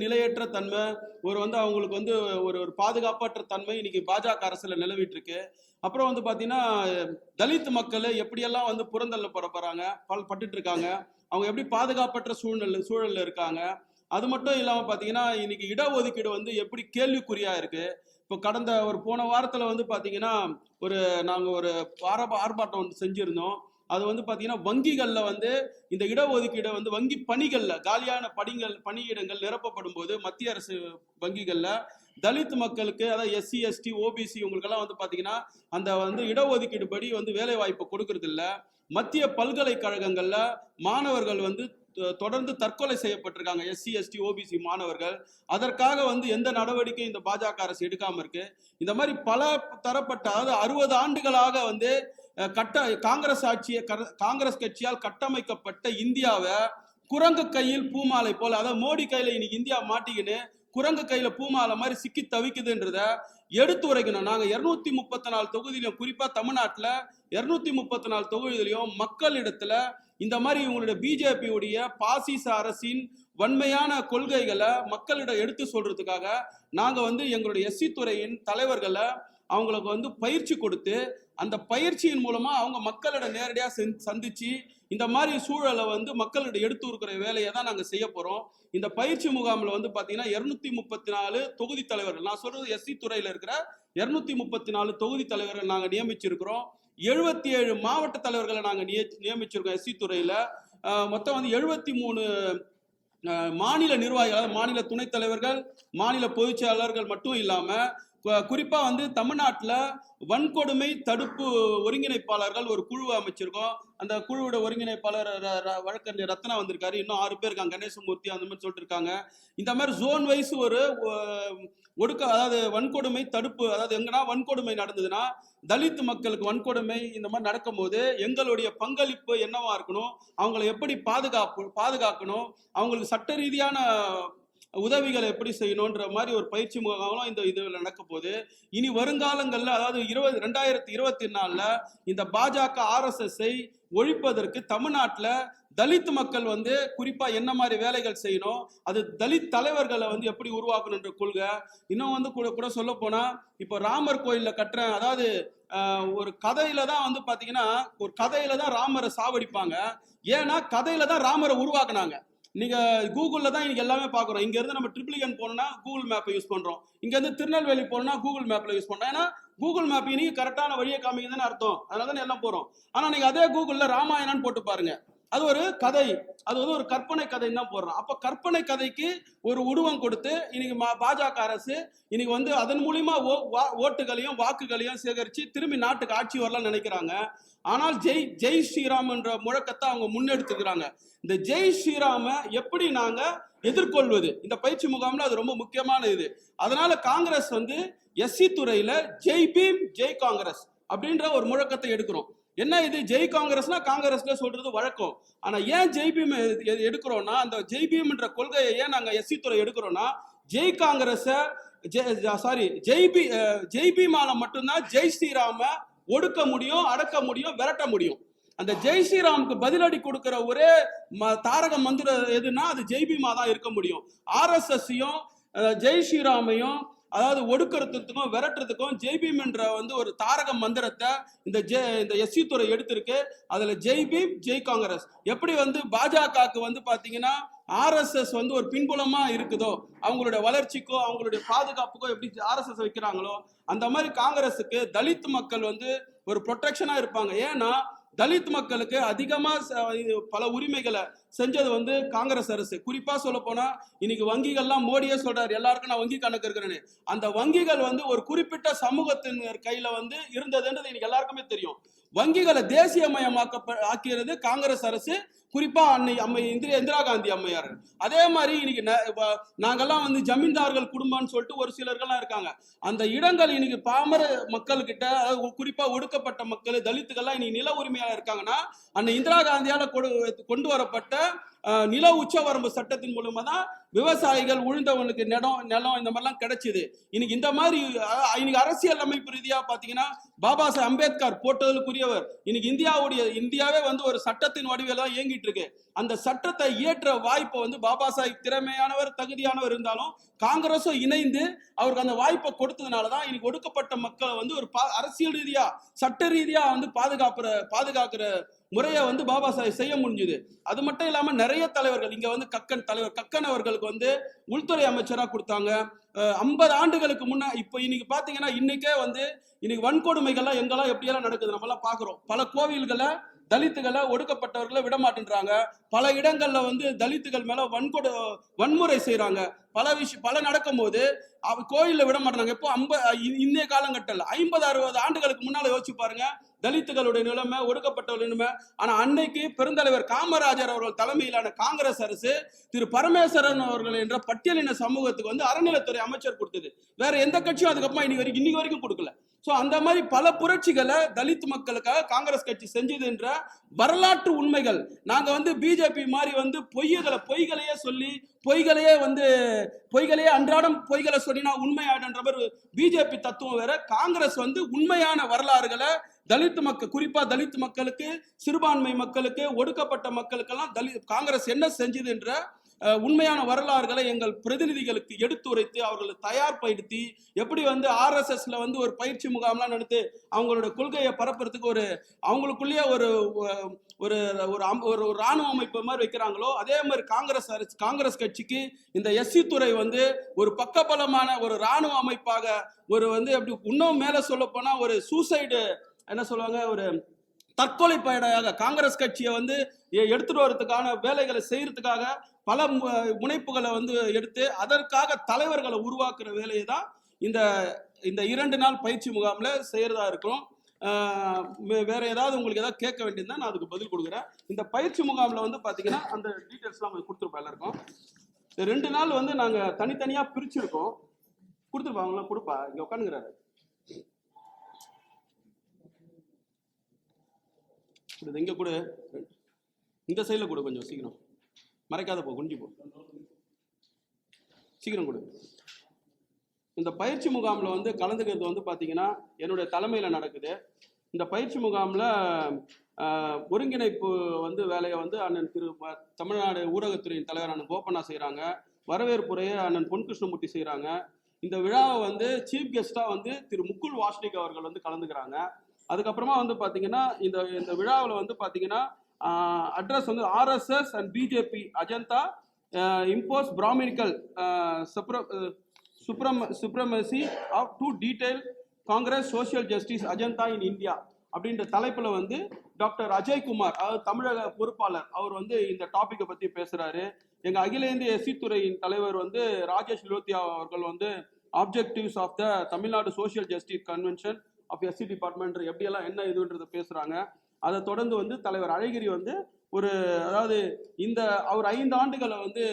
நிலையற்ற தன்மை, அவங்களுக்கு ஒரு ஒரு பாதுகாப்பற்ற தன்மை இன்னைக்கு பாஜக அரசுல நிலவிட்டு இருக்கு. அப்புறம் பாத்தீங்கன்னா, தலித் மக்கள் எப்படியெல்லாம் புறந்தள்ளப்பட போறாங்க, பட்டுட்டு இருக்காங்க. அவங்க எப்படி பாதுகாப்பற்ற சூழல்ல இருக்காங்க. அது மட்டும் இல்லாம பாத்தீங்கன்னா, இன்னைக்கு இடஒதுக்கீடு எப்படி கேள்விக்குறியா இருக்கு. இப்போ கடந்த போன வாரத்துல பாத்தீங்கன்னா, ஒரு நாங்க ஒரு ஆர்ப்பாட்டம் செஞ்சிருந்தோம். அது பாத்தீங்கன்னா, வங்கிகள்ல இந்த இடஒதுக்கீடு வங்கி பணிகள்ல காலியான பணியிடங்கள் நிரப்பப்படும் போது மத்திய அரசு வங்கிகள்ல தலித் மக்களுக்கு, அதாவது எஸ்சி எஸ்டி ஓபிசி உங்களுக்கெல்லாம் பாத்தீங்கன்னா அந்த இடஒதுக்கீடு படி வேலை வாய்ப்பு கொடுக்கறது இல்ல. மத்திய பல்கலைக்கழகங்கள்ல மாணவர்கள் தொடர்ந்து தற்கொலை செய்யப்பட்டிருக்காங்க, எஸ்சி எஸ்டி ஓபிசி மாணவர்கள். அதற்காக எந்த நடவடிக்கையும் இந்த பாஜக அரசு எடுக்காம இருக்கு. இந்த மாதிரி பல தரப்பட்ட, அதாவது 60 ஆண்டுகளாக காங்கிரஸ் கட்சியால் கட்டமைக்கப்பட்ட இந்தியாவை குரங்கு கையில் பூமாலை போல, அதாவது மோடி கையில இன்னைக்கு இந்தியா மாட்டிக்கின்னு குரங்கு கையில பூமாலை மாதிரி சிக்கி தவிக்குதுன்றத எடுத்து உரைக்கணும். நாங்க 234 தொகுதியிலும், குறிப்பா தமிழ்நாட்டில் 234 தொகுதியிலையும் மக்களிடத்துல இந்த மாதிரி இவங்களுடைய பிஜேபி உடைய பாசிச அரசின் வன்மையான கொள்கைகளை மக்களிடம் எடுத்து சொல்றதுக்காக நாங்க எங்களுடைய எஸ்சி துறையின் தலைவர்களை அவங்களுக்கு பயிற்சி கொடுத்து, அந்த பயிற்சியின் மூலமா அவங்க மக்களிடம் நேரடியாக சந்திச்சு இந்த மாதிரி சூழலை மக்களிடம் எடுத்து இருக்கிற வேலையை தான் நாங்கள் செய்ய போறோம். இந்த பயிற்சி முகாமில் பாத்தீங்கன்னா 234 தொகுதி தலைவர்கள், நான் சொல்றது எஸ்சி துறையில இருக்கிற 234 தொகுதி தலைவர்கள் நாங்கள் நியமிச்சிருக்கிறோம். 77 மாவட்ட தலைவர்களை நாங்கள் நியமிச்சிருக்கோம் எஸ்சி துறையில. மொத்தம் 73 மாநில நிர்வாகிகள், அதாவது மாநில துணைத் தலைவர்கள், மாநில பொதுச் செயலாளர்கள் மட்டும் இல்லாம குறிப்பா தமிழ்நாட்டில் வன்கொடுமை தடுப்பு ஒருங்கிணைப்பாளர்கள் ஒரு குழு அமைச்சிருக்கோம். அந்த குழுவோட ஒருங்கிணைப்பாளர் வழக்கறிஞர் ரத்னா வந்திருக்காரு. இன்னும் 6 பேர் இருக்காங்க, கணேசமூர்த்தி அந்த மாதிரி சொல்லிட்டு இருக்காங்க. இந்த மாதிரி ஜோன் வைஸ் ஒரு அதாவது வன்கொடுமை தடுப்பு, அதாவது எங்கன்னா வன்கொடுமை நடந்ததுன்னா, தலித் மக்களுக்கு வன்கொடுமை இந்த மாதிரி நடக்கும் போது எங்களுடைய பங்களிப்பு என்னவா இருக்கணும், அவங்களை எப்படி பாதுகாக்கணும், அவங்களுக்கு சட்ட ரீதியான உதவிகளை எப்படி செய்யணும்ன்ற மாதிரி ஒரு பயிற்சி முகாம்லாம் இந்த இதுல நடக்க போகுது. இனி வருங்காலங்கள்ல, அதாவது 2024ல இந்த பாஜக RSSஐ ஒழிப்பதற்கு தமிழ்நாட்டில் தலித் மக்கள் குறிப்பா என்ன மாதிரி வேலைகள் செய்யணும், அது தலித் தலைவர்களை எப்படி உருவாக்கணுன்ற கொள்கை. இன்னும் கூட சொல்ல போனா, இப்போ ராமர் கோயில்ல கட்டுறேன், அதாவது ஒரு கதையில தான் பாத்தீங்கன்னா, ஒரு கதையில தான் ராமரை சாவடிப்பாங்க. ஏன்னா கதையில தான் ராமரை உருவாக்குனாங்க. நீங்க கூகுள்ல தான் இன்னைக்கு எல்லாமே பாக்குறோம். இங்க இருந்து நம்ம ட்ரிபிளிகன் போனோம்னா கூகுள் மேப்பை யூஸ் பண்றோம். இங்க இருந்து திருநெல்வேலி போனோம்னா கூகுள் மேப்ல யூஸ் பண்றோம். ஏன்னா கூகுள் மேப் இன்னைக்கு கரெக்டான வழியை காமிக்குதுன்னு அர்த்தம். அதனால தான் எல்லாம் போறோம். ஆனா நீங்க அதே கூகுள்ல ராமாயணம்னு போட்டு பாருங்க, அது ஒரு கதை, அது ஒரு கற்பனை கதைன்னு தான் போடுறோம். அப்ப கற்பனை கதைக்கு ஒரு உருவம் கொடுத்து இன்னைக்கு பாஜக அரசு இன்னைக்கு அதன் மூலியமா ஓட்டுகளையும் வாக்குகளையும் சேகரிச்சு திரும்பி நாட்டுக்கு ஆட்சி வரலாம்னு நினைக்கிறாங்க. ஆனால் ஜெய் ஸ்ரீராம் என்ற முழக்கத்தை அவங்க முன்னெடுத்துக்கிறாங்க. இந்த ஜெய் ஸ்ரீராம எப்படி நாங்க எதிர்கொள்வது, இந்த பயிற்சி முகாம்ல அது ரொம்ப முக்கியமான இது. அதனால காங்கிரஸ் எஸ்சி துறையில ஜெய் பீம் ஜெய் காங்கிரஸ் அப்படின்ற ஒரு முழக்கத்தை எடுக்கிறோம். என்ன இது ஜெய் காங்கிரஸ்னா காங்கிரஸ்ல சொல்றது வழக்கம். ஆனா ஏன் ஜெய் பீம் எடுக்கிறோம்னா, அந்த ஜெய் பீம் என்ற கொள்கையை ஏன் நாங்க எஸ்சி துறை எடுக்கிறோம்னா, ஜெய் காங்கிரஸ ஜெய் பீமால மட்டும்தான் ஜெய் ஸ்ரீராம ஒடுக்க முடியும், அடக்க முடியும், விரட்ட முடியும். அந்த ஜெய் ஸ்ரீராமுக்கு பதிலடி கொடுக்கிற ஒரே தாரக மந்திரம் எதுனா அது ஜெய் பீமா தான் இருக்க முடியும். RSSையும் ஜெய் ஸ்ரீராமையும் அதாவது ஒடுக்கிறதுக்கும் விரட்டுறதுக்கும் ஜெய் பீம் என்ற ஒரு தாரக மந்திரத்தை இந்த எஸ்சி துறை எடுத்திருக்கு. அதுல ஜெய் பீம் ஜெய் காங்கிரஸ். எப்படி பாஜகவுக்கு பாத்தீங்கன்னா RSS ஒரு பின்புலமா இருக்குதோ, அவங்களுடைய வளர்ச்சிக்கோ அவங்களுடைய பாதுகாப்புக்கோ எப்படி RSS வைக்கிறாங்களோ, அந்த மாதிரி காங்கிரஸுக்கு தலித் மக்கள் ஒரு ப்ரொடெக்ஷனா இருப்பாங்க. ஏன்னா தலித் மக்களுக்கு அதிகமா பல உரிமைகளை செஞ்சது காங்கிரஸ் அரசு. குறிப்பா சொல்ல போனா இன்னைக்கு வங்கிகள்லாம் மோடியே சொல்றாரு, எல்லாருக்கும் நான் வங்கி கணக்கு இருக்கிறேன்னு. அந்த வங்கிகள் ஒரு குறிப்பிட்ட சமூகத்தின் கையில இருந்ததுன்றது இன்னைக்கு எல்லாருக்குமே தெரியும். வங்கிகளை தேசியமயமாக்கியது காங்கிரஸ் அரசு, குறிப்பா அம்மை இந்திரா காந்தி அம்மையார். அதே மாதிரி இன்னைக்கு நாங்கெல்லாம் ஜமீன்தார்கள் குடும்பம்னு சொல்லிட்டு ஒரு சிலர்கள்லாம் இருக்காங்க. அந்த இடங்கள் இன்னைக்கு பாமர மக்கள் கிட்ட, குறிப்பா ஒடுக்கப்பட்ட மக்கள் தலித்துக்கள்லாம் இன்னைக்கு நில உரிமையாளர் இருக்காங்கன்னா, அன்னை இந்திரா காந்தியால கொண்டு வரப்பட்ட நில உச்சவரம்பு சட்டத்தின் மூலமா தான் விவசாயிகள் உழுந்தவனுக்கு நிலம் இந்த மாதிரிலாம் கிடைச்சிது. இன்னைக்கு இந்த மாதிரி இன்னைக்கு அரசியல் அமைப்பு ரீதியா பாத்தீங்கன்னா பாபா சாஹேப் அம்பேத்கர் போட்டதற்குரியவர். இன்னைக்கு இந்தியாவே வந்து ஒரு சட்டத்தின் வடிவில் தான் இயங்கிட்டு இருக்கு. அந்த சட்டத்தை இயற்ற வாய்ப்பை வந்து பாபா சாஹேப் திறமையானவர், தகுதியானவர் இருந்தாலும் காங்கிரஸும் இணைந்து அவருக்கு அந்த வாய்ப்பை கொடுத்ததுனாலதான் இன்னைக்கு ஒடுக்கப்பட்ட மக்களை வந்து ஒரு அரசியல் ரீதியா சட்ட ரீதியா வந்து பாதுகாக்கிற முறையை வந்து பாபா சாஹேப் செய்ய முடிஞ்சுது. அது மட்டும் இல்லாம நிறைய தலைவர்கள் இங்க வந்து கக்கன் அவர்களுக்கு வந்து உள்துறை அமைச்சரா கொடுத்தாங்க. 50 ஆண்டுகளுக்கு முன்ன இப்ப இன்னைக்கு பாத்தீங்கன்னா இன்னைக்கே வந்து இன்னைக்கு வன்கொடுமைகள்லாம் எங்கெல்லாம் எப்படியெல்லாம் நடக்குது நம்ம எல்லாம் பாக்குறோம். பல கோவில்களை தலித்துகளை ஒடுக்கப்பட்டவர்களை விட மாட்டேன்றாங்க. பல இடங்கள்ல வந்து தலித்துகள் மேல வன்முறை செய்யறாங்க. பல நடக்கும் போது கோயில்ல விட மாட்டாங்க. எப்போ இந்திய காலங்கட்டல் 50-60 ஆண்டுகளுக்கு முன்னால யோசிச்சு பாருங்க தலித்துகளுடைய நிலைமை, ஒடுக்கப்பட்டவர்கள் நிலைமை. ஆனா அன்னைக்கு பெருந்தலைவர் காமராஜர் அவர்கள் தலைமையிலான காங்கிரஸ் அரசு திரு பரமேஸ்வரன் அவர்கள் என்ற பட்டியலின சமூகத்துக்கு வந்து அறநிலைத்துறை அமைச்சர் கொடுத்தது. வேற எந்த கட்சியும் அதுக்கப்புறமா இன்னைக்கு வரைக்கும் கொடுக்கல. சோ அந்த மாதிரி பல புரட்சிகளை தலித் மக்களுக்காக காங்கிரஸ் கட்சி செஞ்சதுன்ற வரலாற்று உண்மைகள். நாங்க வந்து பிஜேபி மாதிரி வந்து பொய்களையே சொல்லி பொய்களையே அன்றாடம் பொய்களை சொல்லினா உண்மை ஆயிடுன்ற மாதிரி பிஜேபி தத்துவம் வேற. காங்கிரஸ் வந்து உண்மையான வரலாறுகளை குறிப்பா தலித் மக்களுக்கு, சிறுபான்மை மக்களுக்கு, ஒடுக்கப்பட்ட மக்களுக்கெல்லாம் காங்கிரஸ் என்ன செஞ்சது என்ற உண்மையான வரலாறுகளை எங்கள் பிரதிநிதிகளுக்கு எடுத்துரைத்து அவர்களை தயார்படுத்தி எப்படி வந்து RSSல வந்து ஒரு பயிற்சி முகாம்லாம் நடத்து அவங்களோட கொள்கையை பரப்புறதுக்கு அவங்களுக்குள்ளேயே ஒரு ராணுவ அமைப்பு மாதிரி வைக்கிறாங்களோ அதே மாதிரி காங்கிரஸ் கட்சிக்கு இந்த SC துறை வந்து ஒரு பக்கபலமான ஒரு ராணுவ அமைப்பாக வந்து எப்படி இன்னும் மேல சொல்ல போனா ஒரு சூசைடு என்ன சொல்லுவாங்க, ஒரு தற்கொலை பயணமாக காங்கிரஸ் கட்சியை வந்து எடுத்துட்டு வரதுக்கான வேலைகளை செய்யறதுக்காக பல முனைப்புகளை வந்து எடுத்து அதற்காக தலைவர்களை உருவாக்குற வேலையை தான் இந்த 2 நாள் பயிற்சி முகாம்ல செய்யறதா இருக்கும். வேற ஏதாவது உங்களுக்கு ஏதாவது கேட்க வேண்டியதுதான் நான் அதுக்கு பதில் கொடுக்குறேன். இந்த பயிற்சி முகாம்ல வந்து பாத்தீங்கன்னா அந்த டீட்டெயில்ஸ்லாம் கொடுத்துருப்போம் எல்லாருக்கும். 2 நாள் வந்து நாங்க தனித்தனியா பிரிச்சிருக்கோம். கொடுத்துருப்பாங்களா? கொடுப்பா, இங்க உட்காந்துக்கிறாரு. இங்க கூட இந்த சைட்ல கூட கொஞ்சம் சீக்கிரம் மறைக்காத போ, குஞ்சு போ, சீக்கிரம் கொடு. இந்த பயிற்சி முகாம்ல வந்து கலந்துக்கிறது வந்து பாத்தீங்கன்னா என்னுடைய தலைமையில நடக்குது. இந்த பயிற்சி முகாம்ல ஒருங்கிணைப்பு வந்து வேலையை வந்து அண்ணன் தமிழ்நாடு ஊடகத்துறையின் தலைவர் அண்ணன் கோபண்ணா செய்யறாங்க. வரவேற்புரையை அண்ணன் பொன்கிருஷ்ணமூர்த்தி செய்யறாங்க. இந்த விழாவை வந்து சீஃப் கெஸ்டா வந்து திரு முகுல் வாஸ்னிக் அவர்கள் வந்து கலந்துக்கிறாங்க. அதுக்கப்புறமா வந்து பாத்தீங்கன்னா இந்த விழாவில் வந்து பாத்தீங்கன்னா அட்ரஸ் வந்து RSS and BJP agenda impose brahminical supremacy of to detail Congress social justice agenda in India அப்படின்ற தலைப்புல வந்து டாக்டர் அஜய்குமார், அதாவது தமிழக பொறுப்பாளர், அவர் வந்து இந்த டாபிக்கை பத்தி பேசுறாரு. எங்க அகில இந்திய SC துறையின் தலைவர் வந்து ராஜேஷ் லோத்தியா அவர்கள் வந்து objectives of the Tamil Nadu social justice convention of SC department எப்படியெல்லாம் என்ன இதுன்றதை பேசுறாங்க. அதை தொடர்ந்து வந்து தலைவர் அழகிரி வந்து அதாவது அவர் 5 ஆண்டுகளை வந்து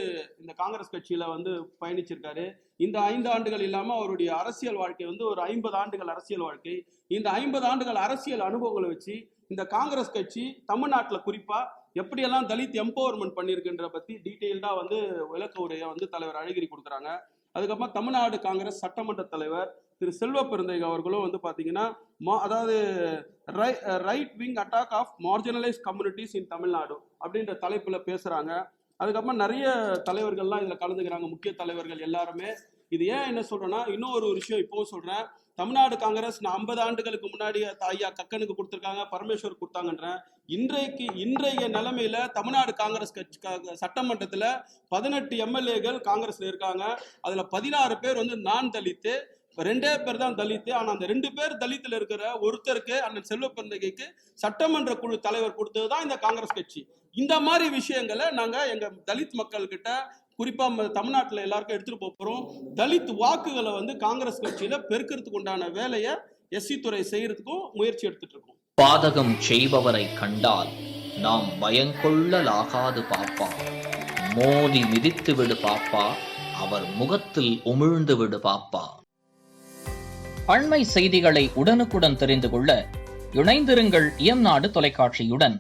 இந்த காங்கிரஸ் கட்சியில வந்து பயணிச்சிருக்காரு. இந்த 5 ஆண்டுகள் இல்லாம அவருடைய அரசியல் வாழ்க்கை வந்து ஒரு 50 ஆண்டுகள் அரசியல் வாழ்க்கை. இந்த 50 ஆண்டுகள் அரசியல் அனுபவங்களை வச்சு இந்த காங்கிரஸ் கட்சி தமிழ்நாட்டுல குறிப்பா எப்படியெல்லாம் தலித் எம்பவர்மெண்ட் பண்ணிருக்குன்ற பத்தி டீட்டெயில்டா வந்து விளக்க உரையை வந்து தலைவர் அழகிரி கொடுக்குறாங்க. அதுக்கப்புறம் தமிழ்நாடு காங்கிரஸ் சட்டமன்ற தலைவர் திரு செல்வ பெருந்தகை அவர்களும் வந்து பாத்தீங்கன்னா அதாவது right wing attack of marginalise communities in Tamil Nadu அப்படின்ற தலைப்புல பேசுறாங்க. அதுக்கப்புறம் நிறைய தலைவர்கள்லாம் இதுல கலந்துக்கிறாங்க, முக்கிய தலைவர்கள் எல்லாருமே. இது ஏன் என்ன சொல்றேன்னா, இன்னொரு விஷயம் இப்பவும் சொல்றேன், தமிழ்நாடு காங்கிரஸ் 50 ஆண்டுகளுக்கு முன்னாடி ஐயா கக்கனுக்கு கொடுத்துருக்காங்க, பரமேஸ்வர் கொடுத்தாங்கன்றேன். இன்றைய நிலைமையில தமிழ்நாடு காங்கிரஸ் கட்சி சட்டமன்றத்துல 18 MLAக்கள் காங்கிரஸ்ல இருக்காங்க. அதுல 16 பேர் வந்து நான் தலித்து, 2 பேர் தான் தலித்து. ஆனா அந்த 2 பேர் தலித்துல இருக்கிற ஒருத்தருக்கு அண்ணன் செல்வ பெருந்தகைக்கு சட்டமன்ற குழு தலைவர் கொடுத்ததுதான் இந்த காங்கிரஸ் கட்சி. இந்த மாதிரி விஷயங்களை நாங்க எங்க தலித் மக்கள் கிட்ட குறிப்பா தமிழ்நாட்டுல எல்லாருக்கும் எடுத்துட்டு போறோம். தலித் வாக்குகளை வந்து காங்கிரஸ் கட்சியில பெருக்கிறதுக்கு உண்டான வேலையை SC துறை செய்யறதுக்கும் முயற்சி எடுத்துட்டு இருக்கோம். பாதகம் செய்பவரை கண்டால் நாம் பயங்கொள்ளலாகாது பாப்பா, மோதி மிதித்து விடு பாப்பா, அவர் முகத்தில் உமிழ்ந்து விடு பாப்பா. அண்மை செய்திகளை உடனுக்குடன் தெரிந்து கொள்ள இணைந்திருங்கள் இயம்நாடு தொலைக்காட்சியுடன்.